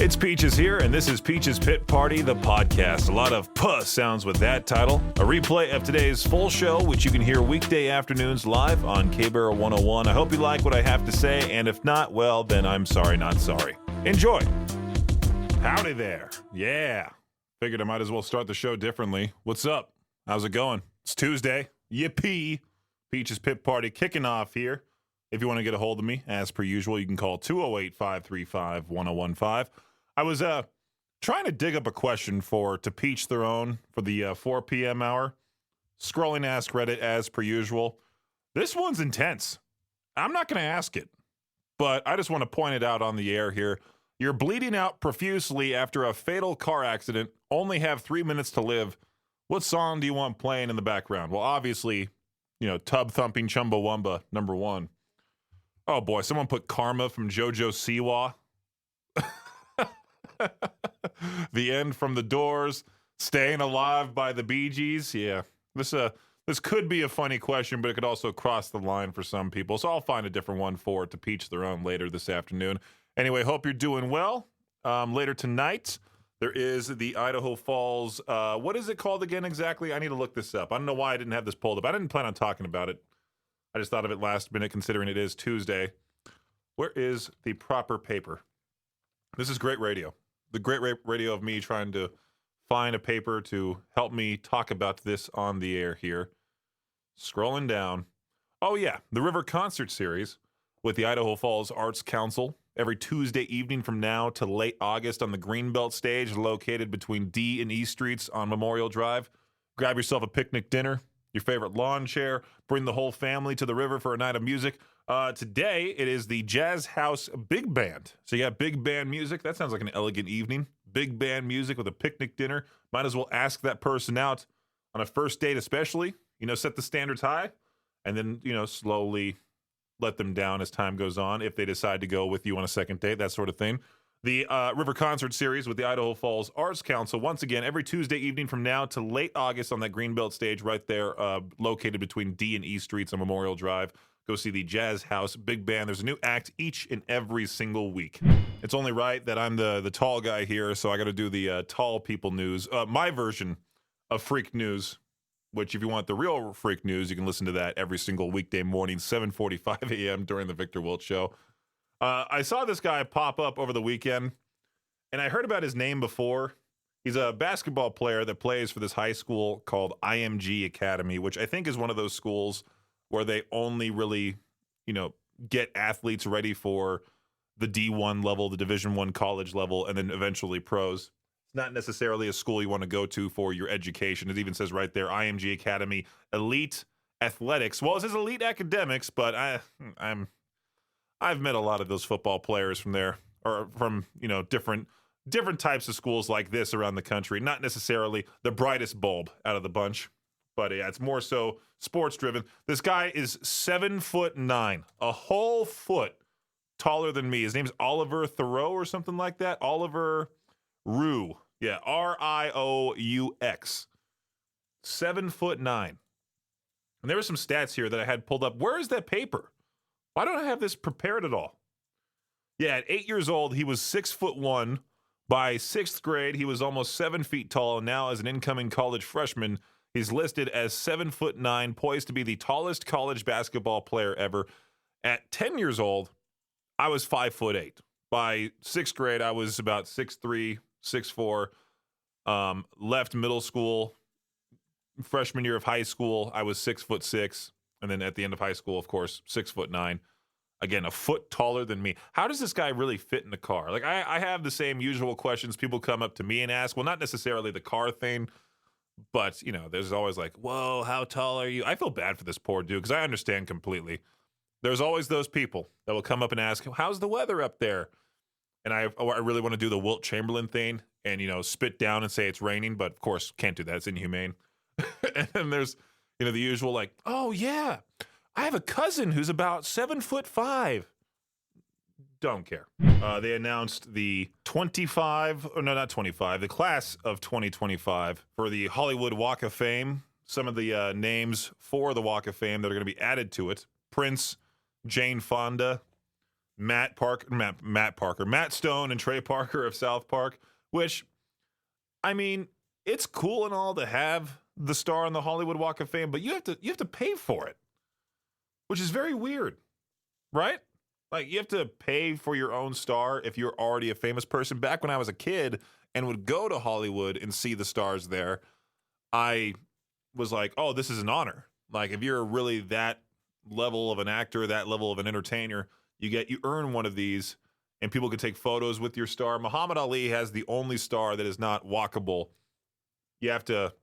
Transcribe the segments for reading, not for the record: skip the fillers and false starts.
It's Peaches here, and this is Peaches Pit Party, the podcast. A lot of puh sounds with that title. A replay of today's full show, which you can hear weekday afternoons live on K-Barrel 101. I hope you like what I have to say, and if not, well, then I'm sorry, not sorry. Enjoy. Howdy there. Yeah. Figured I might as well start the show differently. What's up? How's it going? It's Tuesday. Yippee. Peaches Pit Party kicking off here. If you want to get a hold of me, as per usual, you can call 208-535-1015. I was trying to dig up a question to Peach Their Own for the 4 p.m. hour. Scrolling Ask Reddit as per usual. This one's intense. I'm not going to ask it, but I just want to point it out on the air here. You're bleeding out profusely after a fatal car accident, only have 3 minutes to live. What song do you want playing in the background? Well, obviously, Tub Thumping Chumbawamba, number one. Oh boy, someone put Karma from JoJo Siwa. The End from The Doors, Staying Alive by the Bee Gees. Yeah, this could be a funny question, but it could also cross the line for some people. So I'll find a different one to Peach Their Own later this afternoon. Anyway, hope you're doing well. Later tonight, there is the Idaho Falls. What is it called again exactly? I need to look this up. I don't know why I didn't have this pulled up. I didn't plan on talking about it. I just thought of it last minute, considering it is Tuesday. Where is the proper paper? This is great radio. The great radio of me trying to find a paper to help me talk about this on the air here. Scrolling down. Oh, yeah, the River Concert Series with the Idaho Falls Arts Council every Tuesday evening from now to late August on the Greenbelt stage located between D and E Streets on Memorial Drive. Grab yourself a picnic dinner, your favorite lawn chair, bring the whole family to the river for a night of music. Today, it is the Jazz House Big Band. So you got big band music. That sounds like an elegant evening. Big band music with a picnic dinner. Might as well ask that person out on a first date especially. Set the standards high and then, slowly let them down as time goes on if they decide to go with you on a second date, that sort of thing. The River Concert Series with the Idaho Falls Arts Council, once again, every Tuesday evening from now to late August on that Greenbelt stage right there, located between D and E Streets on Memorial Drive. Go see the Jazz House Big Band. There's a new act each and every single week. It's only right that I'm the tall guy here, so I got to do the tall people news. My version of freak news, which if you want the real freak news, you can listen to that every single weekday morning, 7:45 a.m. during the Victor Wilt Show. I saw this guy pop up over the weekend, and I heard about his name before. He's a basketball player that plays for this high school called IMG Academy, which I think is one of those schools where they only really, get athletes ready for the D1 level, the Division I college level, and then eventually pros. It's not necessarily a school you want to go to for your education. It even says right there, IMG Academy, Elite Athletics. Well, it says Elite Academics, but I've met a lot of those football players from there, or from, different types of schools like this around the country. Not necessarily the brightest bulb out of the bunch, but yeah, it's more so sports driven. This guy is 7'9", a whole foot taller than me. His name's Oliver Thoreau or something like that. Oliver Roux. Yeah, Rieux. 7'9". And there were some stats here that I had pulled up. Where is that paper? Why don't I have this prepared at all? Yeah, at 8 years old, he was 6'1". By sixth grade, he was almost 7 feet tall. And now, as an incoming college freshman, he's listed as 7'9", poised to be the tallest college basketball player ever. At 10 years old, I was 5'8". By sixth grade, I was about 6'3", 6'4". Left middle school, freshman year of high school, I was 6'6". And then at the end of high school, of course, 6'9". Again, a foot taller than me. How does this guy really fit in a car? Like, I have the same usual questions people come up to me and ask. Well, not necessarily the car thing, but, there's always like, whoa, how tall are you? I feel bad for this poor dude because I understand completely. There's always those people that will come up and ask, how's the weather up there? And I really want to do the Wilt Chamberlain thing and, spit down and say it's raining, but of course can't do that. It's inhumane. And then there's, the usual like, oh yeah, I have a cousin who's about 7'5". Don't care. They announced the the class of 2025 for the Hollywood Walk of Fame. Some of the names for the Walk of Fame that are going to be added to it: Prince, Jane Fonda, Matt Stone and Trey Parker of South Park, which, I mean, it's cool and all to have the star on the Hollywood Walk of Fame, but you have to pay for it, which is very weird, right? Like, you have to pay for your own star if you're already a famous person. Back when I was a kid and would go to Hollywood and see the stars there, I was like, oh, this is an honor. Like, if you're really that level of an actor, that level of an entertainer, you earn one of these, and people can take photos with your star. Muhammad Ali has the only star that is not walkable. You have to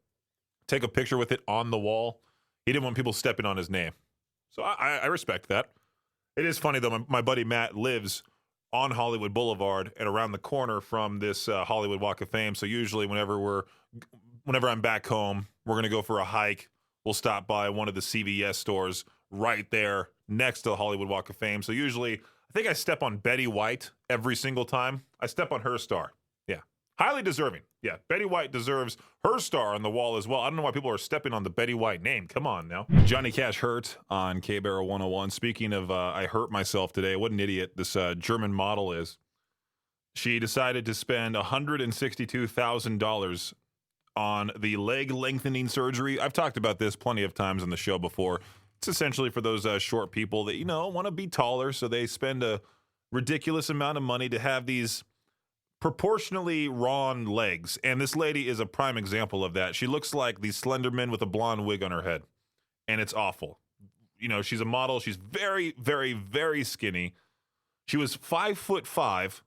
take a picture with it on the wall. He didn't want people stepping on his name. So I respect that. It is funny, though. My buddy Matt lives on Hollywood Boulevard and around the corner from this Hollywood Walk of Fame. So usually whenever I'm back home, we're going to go for a hike. We'll stop by one of the CVS stores right there next to the Hollywood Walk of Fame. So usually, I think I step on Betty White every single time. I step on her star. Yeah. Highly deserving. Yeah. Betty White deserves her star on the wall as well. I don't know why people are stepping on the Betty White name. Come on now. Johnny Cash hurt on K-Barrow 101. Speaking of I hurt myself today, what an idiot this German model is. She decided to spend $162,000 on the leg lengthening surgery. I've talked about this plenty of times on the show before. It's essentially for those short people that, want to be taller, so they spend a ridiculous amount of money to have these proportionally wrong legs. And this lady is a prime example of that. She looks like the Slenderman with a blonde wig on her head, and it's awful. She's a model. She's very, very, very skinny. She was 5'5",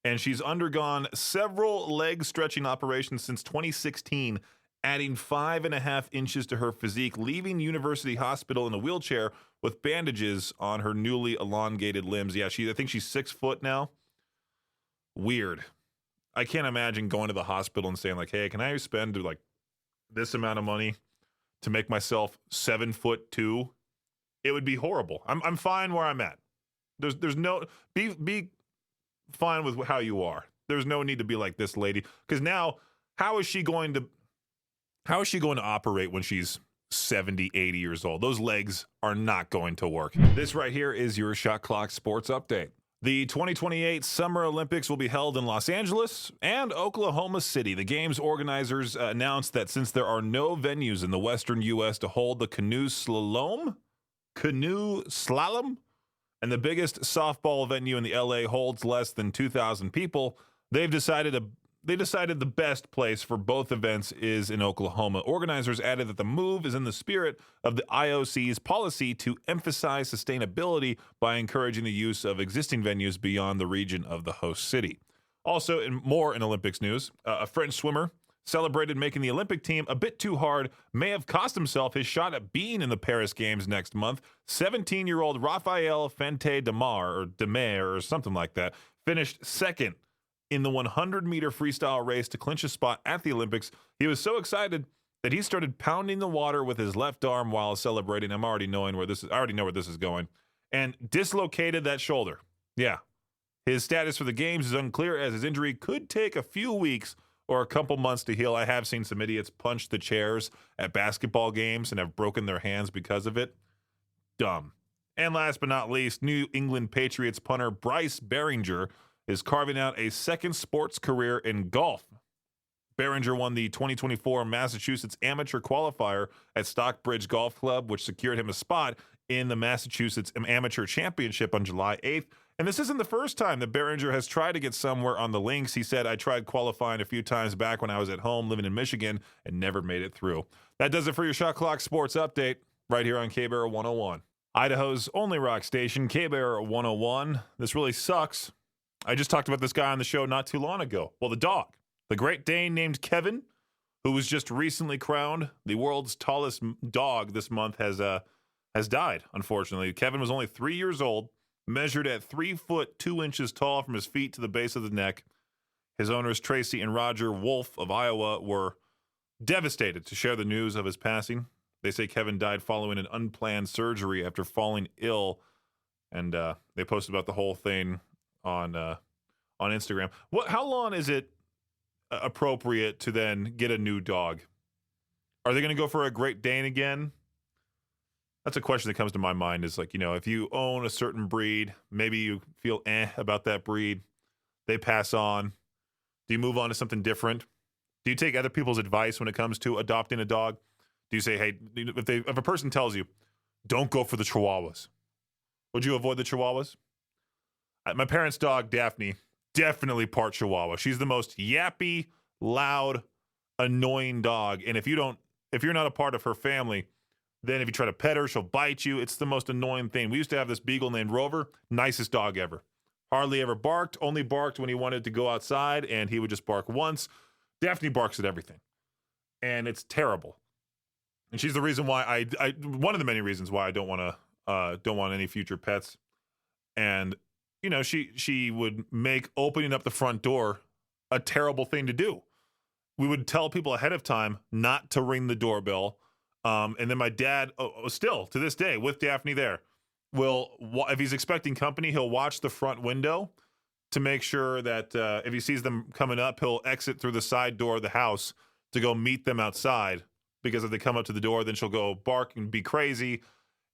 and she's undergone several leg stretching operations since 2016, adding 5.5 inches to her physique, leaving University Hospital in a wheelchair with bandages on her newly elongated limbs. Yeah, I think she's 6 foot now. Weird. I can't imagine going to the hospital and saying, like, hey, can I spend like this amount of money to make myself 7'2"? It would be horrible. I'm fine where I'm at. There's no be fine with how you are. There's no need to be like this lady, because now how is she going to operate when she's 70, 80 years old? Those legs are not going to work. This right here is your Shot Clock Sports Update. The 2028 Summer Olympics will be held in Los Angeles and Oklahoma City. The games organizers announced that since there are no venues in the western U.S. to hold the canoe slalom, and the biggest softball venue in the L.A. holds less than 2,000 people, they decided the best place for both events is in Oklahoma. Organizers added that the move is in the spirit of the IOC's policy to emphasize sustainability by encouraging the use of existing venues beyond the region of the host city. Also, in Olympics news, a French swimmer celebrated making the Olympic team a bit too hard, may have cost himself his shot at being in the Paris Games next month. 17-year-old Raphael Fente-Demar or something like that, finished second in the 100-meter freestyle race to clinch a spot at the Olympics. He was so excited that he started pounding the water with his left arm while celebrating. I already know where this is going. And dislocated that shoulder. Yeah. His status for the games is unclear, as his injury could take a few weeks or a couple months to heal. I have seen some idiots punch the chairs at basketball games and have broken their hands because of it. Dumb. And last but not least, New England Patriots punter Bryce Behringer is carving out a second sports career in golf. Behringer won the 2024 Massachusetts Amateur Qualifier at Stockbridge Golf Club, which secured him a spot in the Massachusetts Amateur Championship on July 8th. And this isn't the first time that Behringer has tried to get somewhere on the links. He said, I tried qualifying a few times back when I was at home living in Michigan and never made it through. That does it for your Shot Clock Sports Update right here on K-Barrow 101. Idaho's only rock station, K-Barrow 101. This really sucks. I just talked about this guy on the show not too long ago. Well, the dog, the Great Dane named Kevin, who was just recently crowned the world's tallest dog this month, has died, unfortunately. Kevin was only 3 years old, measured at 3 foot 2 inches tall from his feet to the base of the neck. His owners, Tracy and Roger Wolf of Iowa, were devastated to share the news of his passing. They say Kevin died following an unplanned surgery after falling ill, and they posted about the whole thing on Instagram. How long is it appropriate to then get a new dog? Are they going to go for a Great Dane again? That's a question that comes to my mind is like, if you own a certain breed, maybe you feel about that breed, they pass on. Do you move on to something different? Do you take other people's advice when it comes to adopting a dog? Do you say, hey, if a person tells you, don't go for the Chihuahuas, would you avoid the Chihuahuas? My parents' dog, Daphne, definitely part Chihuahua. She's the most yappy, loud, annoying dog. And if you're not a part of her family, then if you try to pet her, she'll bite you. It's the most annoying thing. We used to have this beagle named Rover, nicest dog ever. Hardly ever barked, only barked when he wanted to go outside, and he would just bark once. Daphne barks at everything, and it's terrible. And she's the reason why one of the many reasons why I don't want any future pets. And she would make opening up the front door a terrible thing to do. We would tell people ahead of time not to ring the doorbell. And then my dad, still to this day with Daphne there, if he's expecting company, he'll watch the front window to make sure that if he sees them coming up, he'll exit through the side door of the house to go meet them outside. Because if they come up to the door, then she'll go bark and be crazy,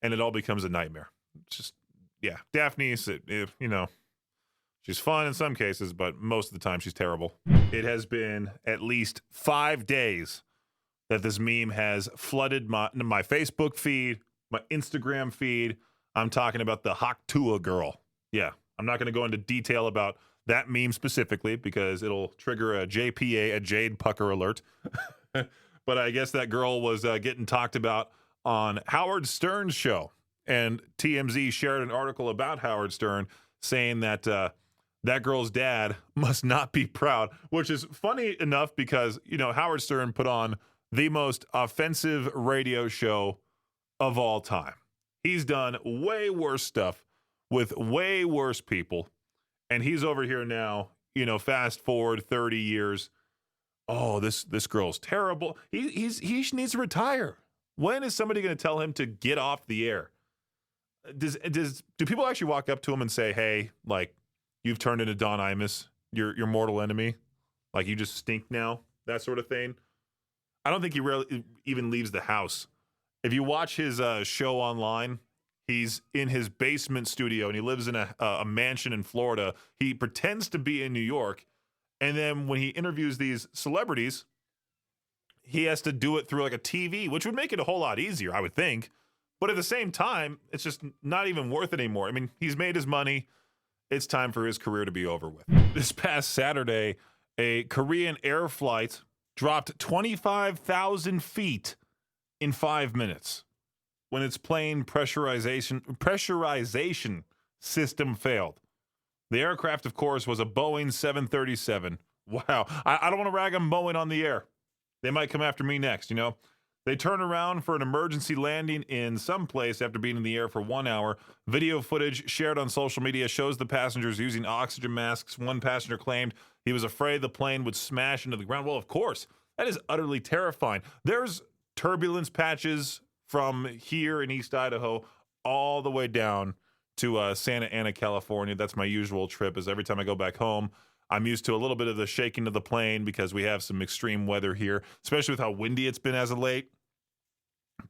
and it all becomes a nightmare. It's just, yeah, Daphne, she's fun in some cases, but most of the time she's terrible. It has been at least 5 days that this meme has flooded my Facebook feed, my Instagram feed. I'm talking about the Hawk Tuah girl. Yeah, I'm not going to go into detail about that meme specifically because it'll trigger a JPA, a Jade Pucker alert. But I guess that girl was getting talked about on Howard Stern's show. And TMZ shared an article about Howard Stern saying that that girl's dad must not be proud, which is funny enough because, Howard Stern put on the most offensive radio show of all time. He's done way worse stuff with way worse people. And he's over here now, fast forward 30 years. Oh, this girl's terrible. He needs to retire. When is somebody going to tell him to get off the air? Do people actually walk up to him and say, hey, like, you've turned into Don Imus, your mortal enemy? Like, you just stink now? That sort of thing? I don't think he really even leaves the house. If you watch his show online, he's in his basement studio, and he lives in a mansion in Florida. He pretends to be in New York. And then when he interviews these celebrities, he has to do it through like a TV, which would make it a whole lot easier, I would think. But at the same time, it's just not even worth it anymore. I mean, he's made his money. It's time for his career to be over with. This past Saturday, a Korean air flight dropped 25,000 feet in 5 minutes when its plane pressurization system failed. The aircraft, of course, was a Boeing 737. Wow. I don't want to rag on Boeing on the air. They might come after me next, They turn around for an emergency landing in some place after being in the air for 1 hour. Video footage shared on social media shows the passengers using oxygen masks. One passenger claimed he was afraid the plane would smash into the ground. Well, of course, that is utterly terrifying. There's turbulence patches from here in East Idaho all the way down to Santa Ana, California. That's my usual trip, is every time I go back home, I'm used to a little bit of the shaking of the plane because we have some extreme weather here, especially with how windy it's been as of late.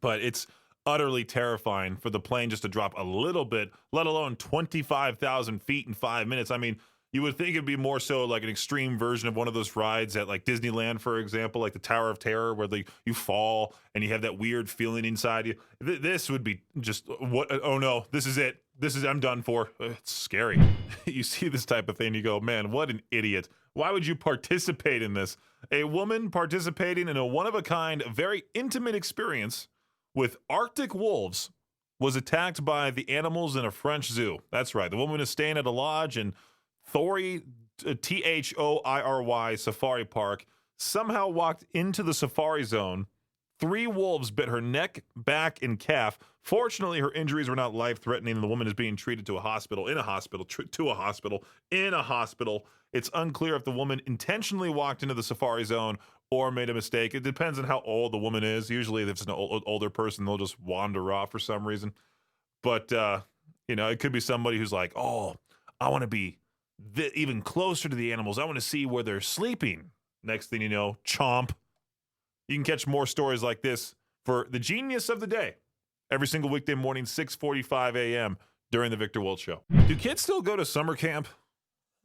But it's utterly terrifying for the plane just to drop a little bit, let alone 25,000 feet in 5 minutes. I mean, you would think it'd be more so like an extreme version of one of those rides at like Disneyland, for example, like the Tower of Terror, where you fall and you have that weird feeling inside you. This would be just, what? Oh no, this is it. I'm done for. It's scary. You see this type of thing, you go, man, what an idiot. Why would you participate in this? A woman participating in a one-of-a-kind, very intimate experience with Arctic wolves was attacked by the animals in a French zoo. That's right. The woman is staying at a lodge in Thory, Thoiry Safari Park, somehow walked into the safari zone. 3 wolves bit her neck, back, and calf. Fortunately, her injuries were not life-threatening, and the woman is being treated to a hospital. It's unclear if the woman intentionally walked into the safari zone or made a mistake. It depends on how old the woman is. Usually, if it's an older person, they'll just wander off for some reason. But, it could be somebody who's like, oh, I want to be even closer to the animals. I want to see where they're sleeping. Next thing you know, chomp. You can catch more stories like this for the genius of the day every single weekday morning, 6:45 a.m. during the Victor Wiltz Show. Do kids still go to summer camp?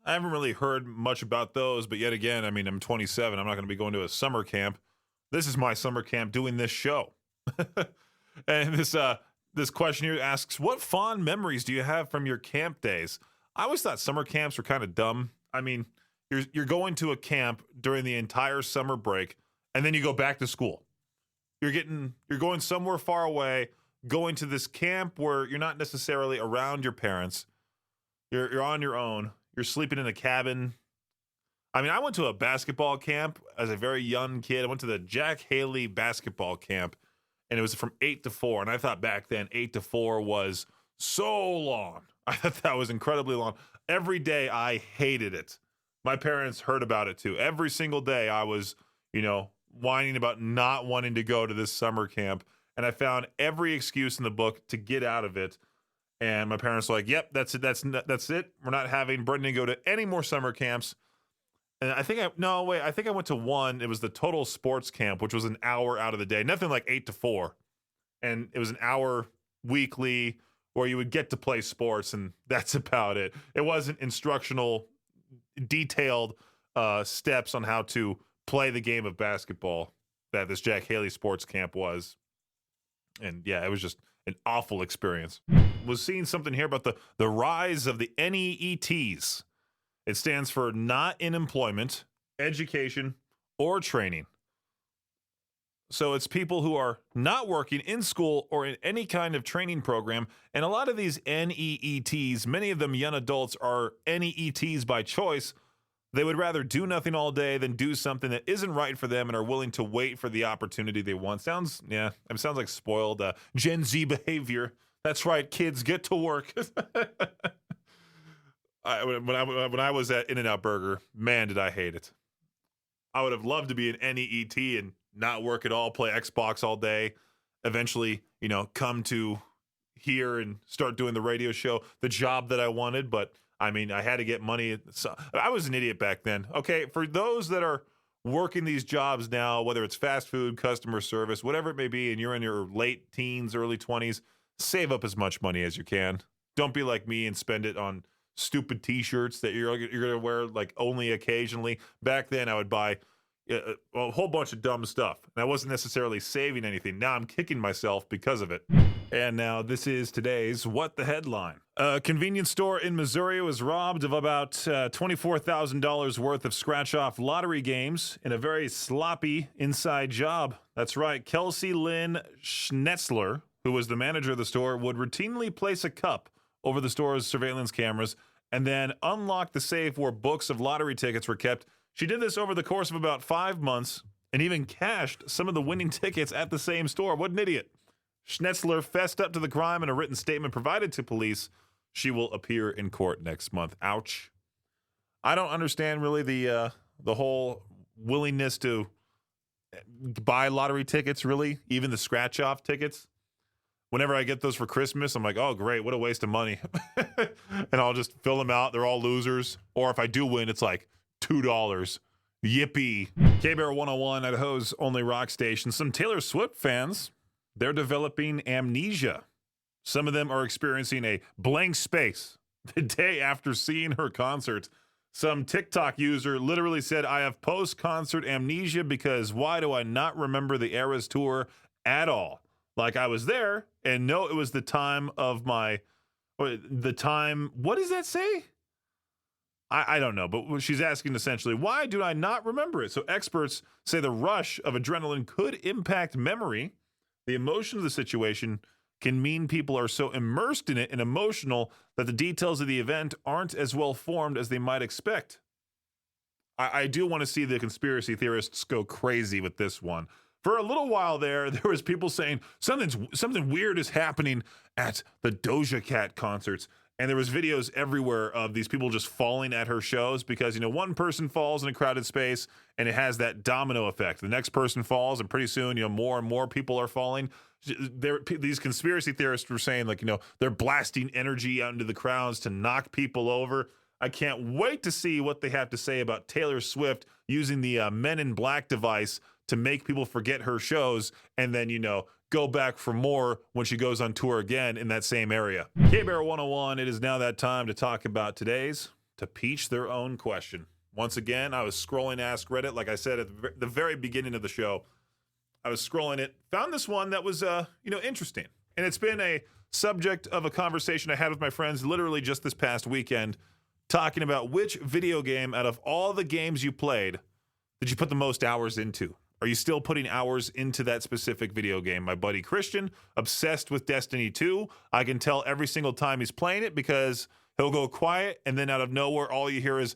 I haven't really heard much about those, but yet again, I mean, I'm 27. I'm not going to be going to a summer camp. This is my summer camp doing this show. And this question here asks, what fond memories do you have from your camp days? I always thought summer camps were kind of dumb. I mean, you're going to a camp during the entire summer break, and then you go back to school. You're going somewhere far away, going to this camp where you're not necessarily around your parents. You're on your own. You're sleeping in a cabin. I mean, I went to a basketball camp as a very young kid. I went to the Jack Haley basketball camp, and it was from 8 to 4. And I thought back then 8 to 4 was so long. I thought that was incredibly long. Every day I hated it. My parents heard about it too. Every single day I was, whining about not wanting to go to this summer camp. And I found every excuse in the book to get out of it. And my parents were like, yep, that's it. That's it. We're not having Brendan go to any more summer camps. And I think I went to one. It was the Total Sports Camp, which was an hour out of the day. Nothing like 8 to 4. And it was an hour weekly where you would get to play sports, and that's about it. It wasn't instructional, detailed steps on how to play the game of basketball that this Jack Haley sports camp was. And yeah, it was just an awful experience. Was seeing something here about the rise of the NEETs. It stands for not in employment, education, or training. So it's people who are not working in school or in any kind of training program. And a lot of these NEETs, many of them young adults, are NEETs by choice. They would rather do nothing all day than do something that isn't right for them and are willing to wait for the opportunity they want. Sounds like spoiled Gen Z behavior. That's right, kids, get to work. When I was at In-N-Out Burger, man, did I hate it. I would have loved to be an NEET and not work at all, play Xbox all day, eventually, come to here and start doing the radio show, the job that I wanted. But I mean, I had to get money. So I was an idiot back then. Okay, for those that are working these jobs now, whether it's fast food, customer service, whatever it may be, and you're in your late teens, early 20s, save up as much money as you can. Don't be like me and spend it on stupid T-shirts that you're going to wear like only occasionally. Back then, I would buy a whole bunch of dumb stuff, and I wasn't necessarily saving anything. Now I'm kicking myself because of it. And now this is today's What the Headline. A convenience store in Missouri was robbed of about $24,000 worth of scratch-off lottery games in a very sloppy inside job. That's right, Kelsey Lynn Schnetzler, who was the manager of the store, would routinely place a cup over the store's surveillance cameras and then unlock the safe where books of lottery tickets were kept. She did this over the course of about 5 months and even cashed some of the winning tickets at the same store. What an idiot. Schnetzler fessed up to the crime in a written statement provided to police. She will appear in court next month. Ouch. I don't understand really the whole willingness to buy lottery tickets, really, even the scratch-off tickets. Whenever I get those for Christmas, I'm like, oh, great, what a waste of money. And I'll just fill them out. They're all losers. Or if I do win, it's like $2. Yippee. K-Bear 101, Idaho's only rock station. Some Taylor Swift fans, they're developing amnesia. Some of them are experiencing a blank space the day after seeing her concert. Some TikTok user literally said, I have post-concert amnesia because why do I not remember the Eras tour at all? Like I was there and no, it was the time of what does that say? I don't know, but she's asking essentially, why do I not remember it? So experts say the rush of adrenaline could impact memory. The emotion of the situation can mean people are so immersed in it and emotional that the details of the event aren't as well formed as they might expect. I do want to see the conspiracy theorists go crazy with this one. For a little while there was people saying something weird is happening at the Doja Cat concerts. And there was videos everywhere of these people just falling at her shows because, one person falls in a crowded space and it has that domino effect. The next person falls and pretty soon, more and more people are falling. These conspiracy theorists were saying they're blasting energy out into the crowds to knock people over. I can't wait to see what they have to say about Taylor Swift using the Men in Black device to make people forget her shows and then, go back for more when she goes on tour again in that same area. K-Bear 101, it is now that time to talk about today's To Peach Their Own question. Once again, I was scrolling Ask Reddit, like I said at the very beginning of the show. I was scrolling it, found this one that was, interesting. And it's been a subject of a conversation I had with my friends literally just this past weekend, talking about which video game out of all the games you played did you put the most hours into? Are you still putting hours into that specific video game? My buddy Christian, obsessed with Destiny 2. I can tell every single time he's playing it because he'll go quiet, and then out of nowhere, all you hear is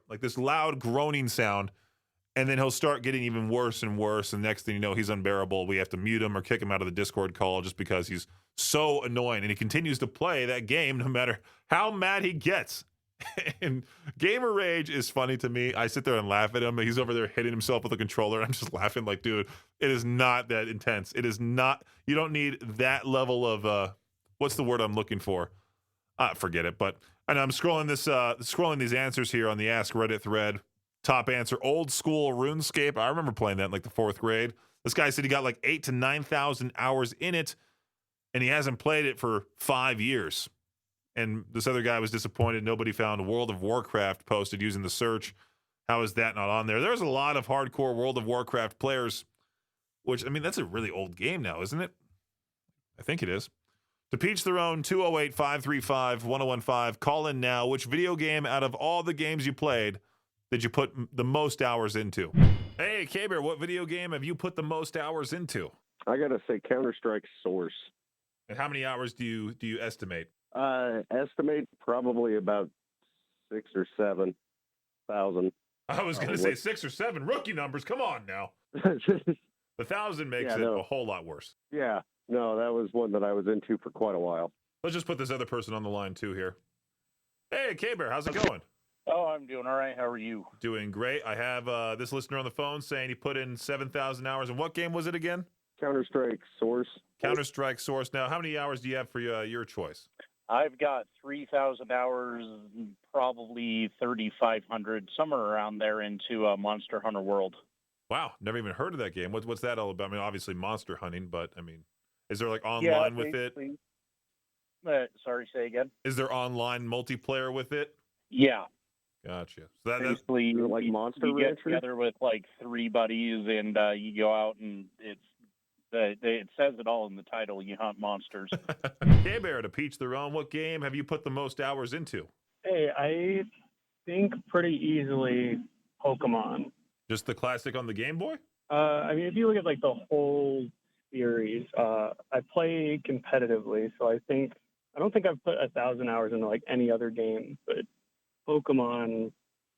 like this loud groaning sound, and then he'll start getting even worse and worse, and next thing you know, he's unbearable. We have to mute him or kick him out of the Discord call just because he's so annoying, and he continues to play that game no matter how mad he gets. And Gamer Rage is funny to me. I sit there and laugh at him. He's over there hitting himself with a controller. I'm just laughing like, dude, it is not that intense. It is not, you don't need that level of, what's the word I'm looking for? Forget it. But and I'm scrolling these answers here on the Ask Reddit thread. Top answer, old school RuneScape. I remember playing that in like the 4th grade. This guy said he got like 8,000 to 9,000 hours in it, and he hasn't played it for 5 years. And this other guy was disappointed nobody found World of Warcraft posted using the search. How is that not on there? There's a lot of hardcore World of Warcraft players, which, I mean, that's a really old game now, isn't it? I think it is. To Peach Their Own, 208-535-1015. Call in now. Which video game out of all the games you played did you put the most hours into? Hey, K-Bear, what video game have you put the most hours into? I got to say Counter-Strike Source. And how many hours do you estimate? Estimate probably about 6,000 or 7,000. I was going to say 6 or 7 rookie numbers. Come on now. The 1,000 makes it a whole lot worse. Yeah, no, that was one that I was into for quite a while. Let's just put this other person on the line too here. Hey, K-Bear, how's it going? Oh, I'm doing all right. How are you? Doing great. I have this listener on the phone saying he put in 7,000 hours. And what game was it again? Counter-Strike Source. Counter-Strike Source. Now, how many hours do you have for your choice? I've got 3,000 hours, probably 3,500, somewhere around there into Monster Hunter World. Wow, never even heard of that game. What's that all about? I mean, obviously monster hunting, but I mean, is there like online with it? Sorry, say again? Is there online multiplayer with it? Yeah. Gotcha. So that's basically like Monster you get Rancher? together with like 3 buddies, and you go out, and it says it all in the title. You hunt monsters. K-Bear, to Peach Their Own, what game have you put the most hours into? Hey, I think pretty easily Pokemon. Just the classic on the Game Boy? I mean, if you look at like the whole series, I play competitively, so I don't think I've put 1,000 hours into like any other game, but Pokemon,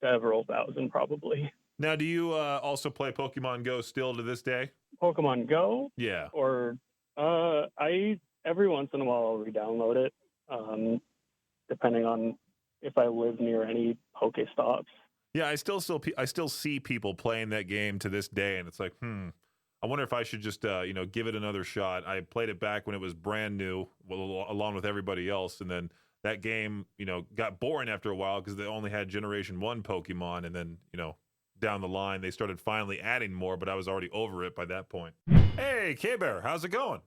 several thousand probably. Now, do you also play Pokemon Go still to this day? Pokemon Go? Yeah. Or I every once in a while I'll re-download it, depending on if I live near any Pokestops. Yeah, I still see people playing that game to this day, and it's like, I wonder if I should just give it another shot. I played it back when it was brand new, along with everybody else, and then that game, got boring after a while because they only had Generation 1 Pokemon, and then, down the line, they started finally adding more, but I was already over it by that point. Hey, K-Bear, how's it going?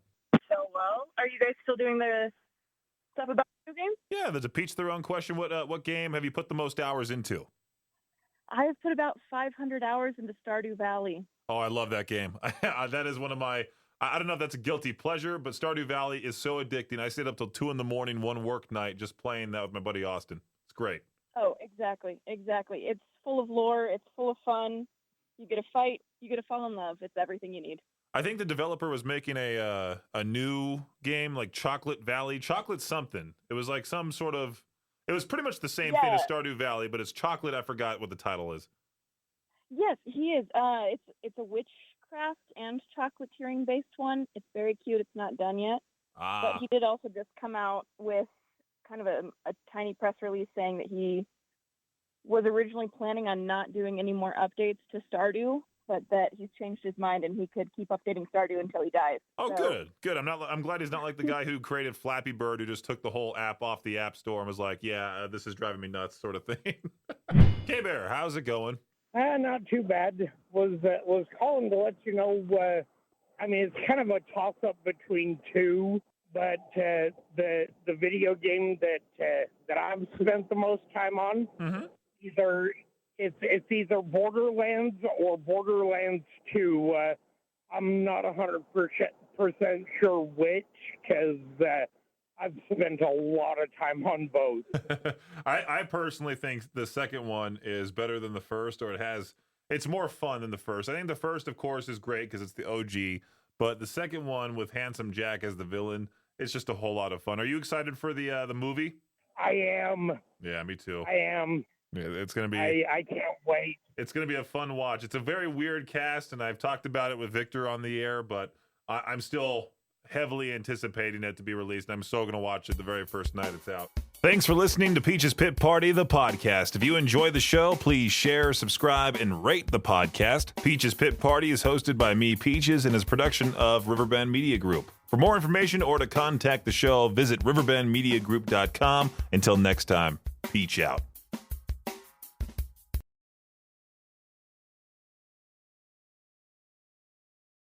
Hello? Are you guys still doing the stuff about video games? Yeah, there's a Peach Their Own question. What game have you put the most hours into? I've put about 500 hours into Stardew Valley. Oh, I love that game. That is one of my, I don't know if that's a guilty pleasure, but Stardew Valley is so addicting. I stayed up till 2 a.m. one work night just playing that with my buddy Austin. It's great. Oh, exactly. It's full of lore. It's full of fun. You get to fight. You get to fall in love. It's everything you need. I think the developer was making a new game like Chocolate Valley, Chocolate something. It was like some sort of, it was pretty much the same thing as Stardew Valley, but it's chocolate. I forgot what the title is. Yes, he is. It's a witchcraft and chocolatiering based one. It's very cute. It's not done yet. But he did also just come out with kind of a tiny press release saying that he was originally planning on not doing any more updates to Stardew, but that he's changed his mind and he could keep updating Stardew until he dies. Oh, so. Good. I'm glad he's not like the guy who created Flappy Bird, who just took the whole app off the App Store and was like, this is driving me nuts, sort of thing. K-Bear, how's it going? Not too bad. Was calling to let you know I mean, it's kind of a toss-up between two, but the video game that I've spent the most time on, it's either Borderlands or Borderlands 2. I'm not 100% sure which, because I've spent a lot of time on both. I personally think the second one is better than the first, or it's more fun than the first. I think the first, of course, is great because it's the OG, but the second one with Handsome Jack as the villain, it's just a whole lot of fun. Are you excited for the movie? I am. Yeah, me too. I am. Yeah, it's gonna be. I can't wait. It's gonna be a fun watch. It's a very weird cast, and I've talked about it with Victor on the air, but I'm still heavily anticipating it to be released. And I'm so gonna watch it the very first night it's out. Thanks for listening to Peach's Pit Party, the podcast. If you enjoy the show, please share, subscribe, and rate the podcast. Peach's Pit Party is hosted by me, Peaches, and is a production of Riverbend Media Group. For more information or to contact the show, visit riverbendmediagroup.com. Until next time, Peach out.